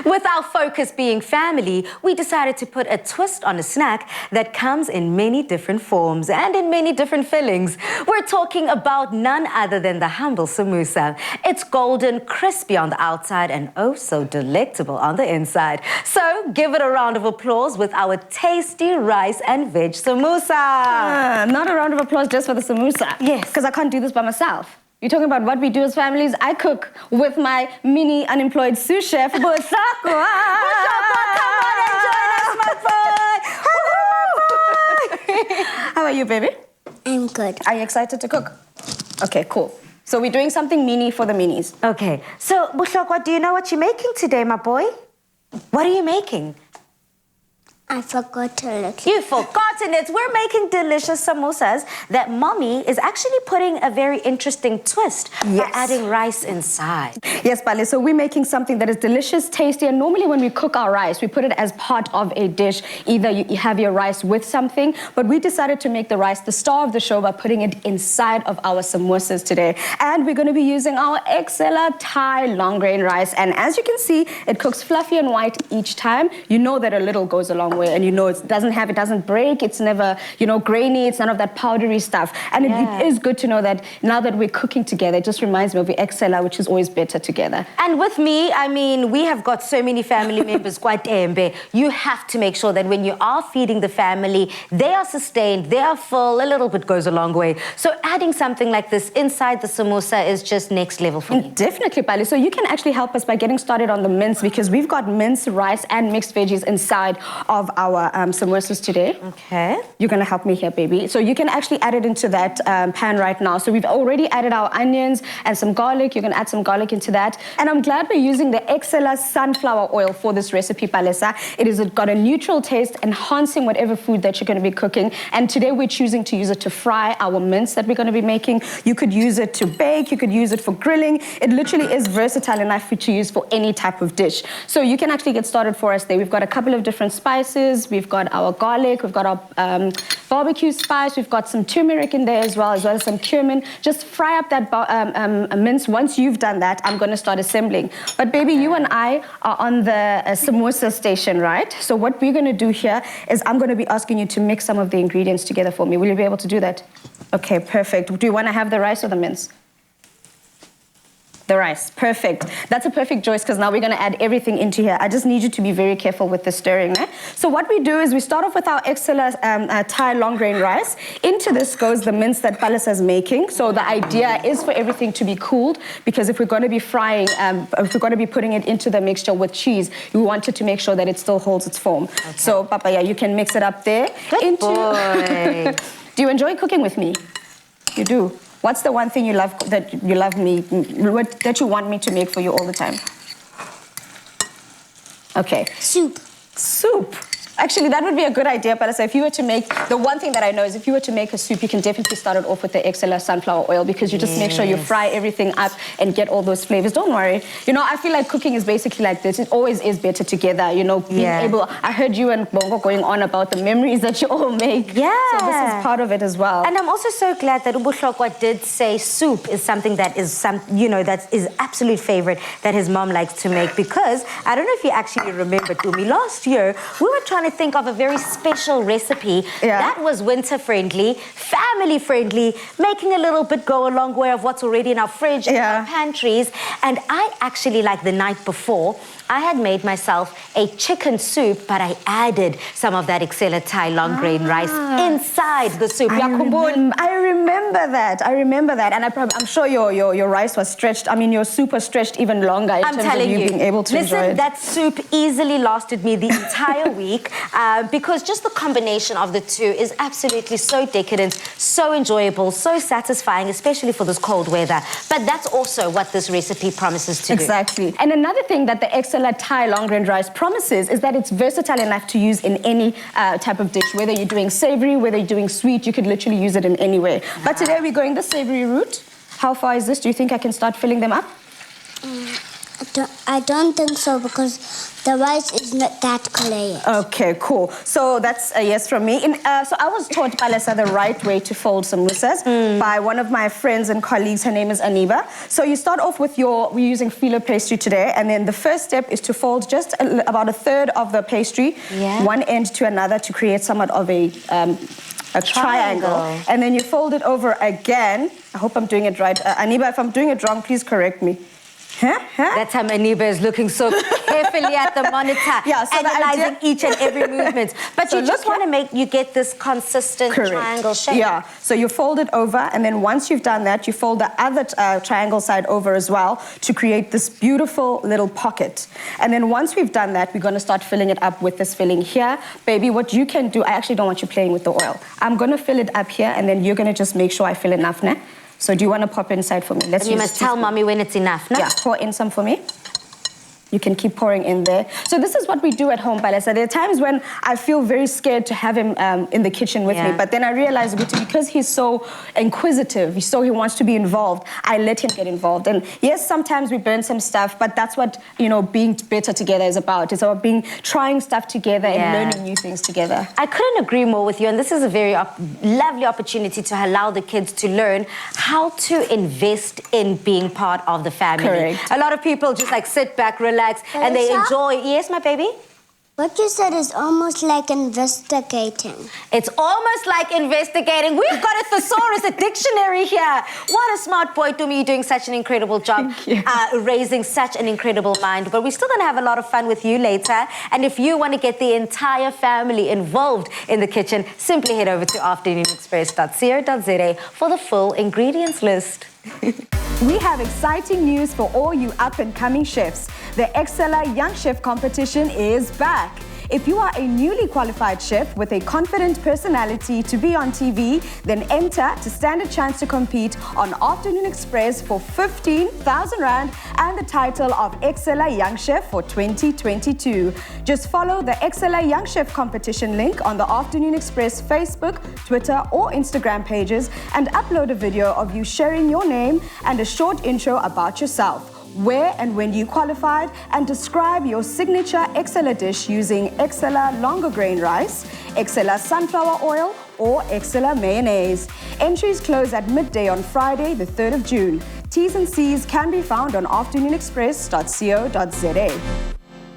With our focus being family, we decided to put a twist on a snack that comes in many different forms and in many different fillings. We're talking about none other than the humble samosa. It's golden, crispy on the outside and oh so delectable on the inside. So give it a round of applause with our tasty rice and veg samosa. Not a round of applause just for the samosa. Yes. Because I can't do this by myself. You're talking about what we do as families. I cook with my mini unemployed sous chef, Busakwa. Busakwa, come on and join us, my boy. How are you, baby? I'm good. Are you excited to cook? Okay, cool. So we're doing something mini for the minis. Okay, so Busakwa, do you know what you're making today, my boy? What are you making? I forgot a little. You've forgotten it. We're making delicious samosas that Mommy is actually putting a very interesting twist by adding rice inside. Yes, Pali. So we're making something that is delicious, tasty, and normally when we cook our rice, we put it as part of a dish. Either you have your rice with something, but we decided to make the rice the star of the show by putting it inside of our samosas today. And we're going to be using our EXCELLA Thai long grain rice. And as you can see, it cooks fluffy and white each time. You know that a little goes a long way. And you know it doesn't break, it's never, grainy, it's none of that powdery stuff. And it is good to know that now that we're cooking together, it just reminds me of the EXCELLA, which is always better together. And with me, I mean, we have got so many family members, quite embe. You have to make sure that when you are feeding the family, they are sustained, they are full, a little bit goes a long way. So adding something like this inside the samosa is just next level for me. Definitely, Pali. So you can actually help us by getting started on the mince because we've got mince, rice, and mixed veggies inside of our samosas today. Okay. You're going to help me here, baby. So you can actually add it into that pan right now. So we've already added our onions and some garlic. You can add some garlic into that. And I'm glad we're using the EXCELLA sunflower oil for this recipe, Palesa. It has got a neutral taste, enhancing whatever food that you're going to be cooking. And today we're choosing to use it to fry our mince that we're going to be making. You could use it to bake. You could use it for grilling. It literally is versatile enough to use for any type of dish. So you can actually get started for us there. We've got a couple of different spices. We've got our garlic, we've got our barbecue spice, we've got some turmeric in there as well as some cumin. Just fry up that mince. Once you've done that, I'm going to start assembling. But baby, you and I are on the samosa station, right? So what we're going to do here is I'm going to be asking you to mix some of the ingredients together for me. Will you be able to do that? Okay, perfect. Do you want to have the rice or the mince? The rice, perfect. That's a perfect choice because now we're going to add everything into here. I just need you to be very careful with the stirring. So what we do is we start off with our EXCELLA Thai long grain rice. Into this goes the mince that Palesa is making. So the idea is for everything to be cooled because if we're going to be frying, if we're going to be putting it into the mixture with cheese, we want it to make sure that it still holds its form. Okay. So Papaya, you can mix it up there. Good boy. Do you enjoy cooking with me? You do. What's the one thing you love that you want me to make for you all the time? Okay. Soup. Soup. Actually, that would be a good idea, Palesa. If you were to make, the one thing that I know is if you were to make a soup, you can definitely start it off with the EXCELLA sunflower oil because you just make sure you fry everything up and get all those flavors. Don't worry. I feel like cooking is basically like this. It always is better together, being able. I heard you and Bongo going on about the memories that you all make. Yeah. So this is part of it as well. And I'm also so glad that Ubuhlokwa did say soup is something that is that is absolute favorite that his mom likes to make because I don't know if you actually remember, Tumi, last year we were trying to think of a very special recipe that was winter friendly, family friendly, making a little bit go a long way of what's already in our fridge and our pantries. And I actually, like the night before, I had made myself a chicken soup, but I added some of that EXCELLA Thai long grain rice inside the soup. I remember that. And I'm sure your rice was stretched. I mean, your soup was stretched even longer in terms of you being able to enjoy it. That soup easily lasted me the entire week because just the combination of the two is absolutely so decadent, so enjoyable, so satisfying, especially for this cold weather. But that's also what this recipe promises to do. Exactly. And another thing that the EXCELLA Thai long grain rice promises is that it's versatile enough to use in any type of dish, whether you're doing savory, whether you're doing sweet, you could literally use it in any way. But today we're going the savory route. How far is this? Do you think I can start filling them up? I don't think so because the rice is not that clear. Okay, cool. So that's a yes from me. So I was taught, Palesa, the right way to fold samosas by one of my friends and colleagues. Her name is Aniba. So you start off with we're using phyllo pastry today, and then the first step is to fold just about a third of the pastry, one end to another, to create somewhat of a triangle. And then you fold it over again. I hope I'm doing it right. Aniba, if I'm doing it wrong, please correct me. That time Aniba is looking so carefully at the monitor, analyzing each and every movement. But so you just want to you get this consistent triangle shape. Yeah, so you fold it over, and then once you've done that, you fold the other triangle side over as well to create this beautiful little pocket. And then once we've done that, we're going to start filling it up with this filling here. Baby, what you can do, I actually don't want you playing with the oil. I'm going to fill it up here, and then you're going to just make sure I fill enough, ne? So do you want to pop inside for me? You must tell mommy when it's enough, no? Yeah, pour in some for me. You can keep pouring in there. So this is what we do at home, Palesa. There are times when I feel very scared to have him in the kitchen with me, but then I realize because he's so inquisitive, he wants to be involved, I let him get involved. And yes, sometimes we burn some stuff, but that's what, being better together is about. It's about trying stuff together and learning new things together. I couldn't agree more with you, and this is a very lovely opportunity to allow the kids to learn how to invest in being part of the family. Correct. A lot of people just sit back, relax, and they enjoy. Yes, my baby? What you said is almost like investigating. It's almost like investigating. We've got a thesaurus, a dictionary here. What a smart boy, Tumi. You're doing such an incredible job raising such an incredible mind. But we're still going to have a lot of fun with you later. And if you want to get the entire family involved in the kitchen, simply head over to afternoonexpress.co.za for the full ingredients list. We have exciting news for all you up-and-coming chefs. The EXCELLA Young Chef Competition is back. If you are a newly qualified chef with a confident personality to be on TV, then enter to stand a chance to compete on Afternoon Express for 15,000 Rand and the title of EXCELLA Young Chef for 2022. Just follow the EXCELLA Young Chef Competition link on the Afternoon Express Facebook, Twitter or Instagram pages and upload a video of you sharing your name and a short intro about yourself, where and when you qualified, and describe your signature EXCELLA dish using EXCELLA longer grain rice, EXCELLA sunflower oil, or EXCELLA mayonnaise. Entries close at midday on Friday, the 3rd of June. T's and C's can be found on afternoonexpress.co.za.